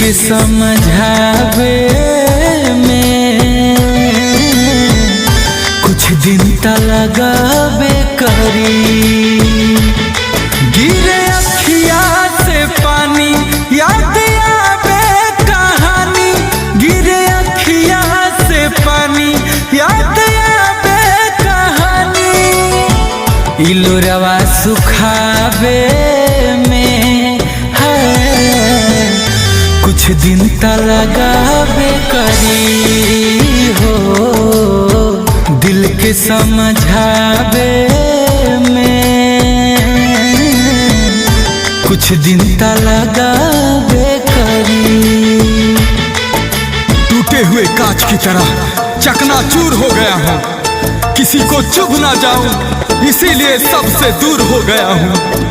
के समझावे में कुछ दिन त लगावे करी। गिरे अखिया से पानी याद आवे कहानी, गिरे अखिया से पानी याद आवे कहानी। इलोरवा सुखावे में है कुछ दिन त लगावे करी हो। दिल के समझावे में कुछ दिन त लगावे करी। टूटे हुए कांच की तरह चकनाचूर हो गया हूँ, किसी को चुभ ना जाऊं इसीलिए सबसे दूर हो गया हूँ।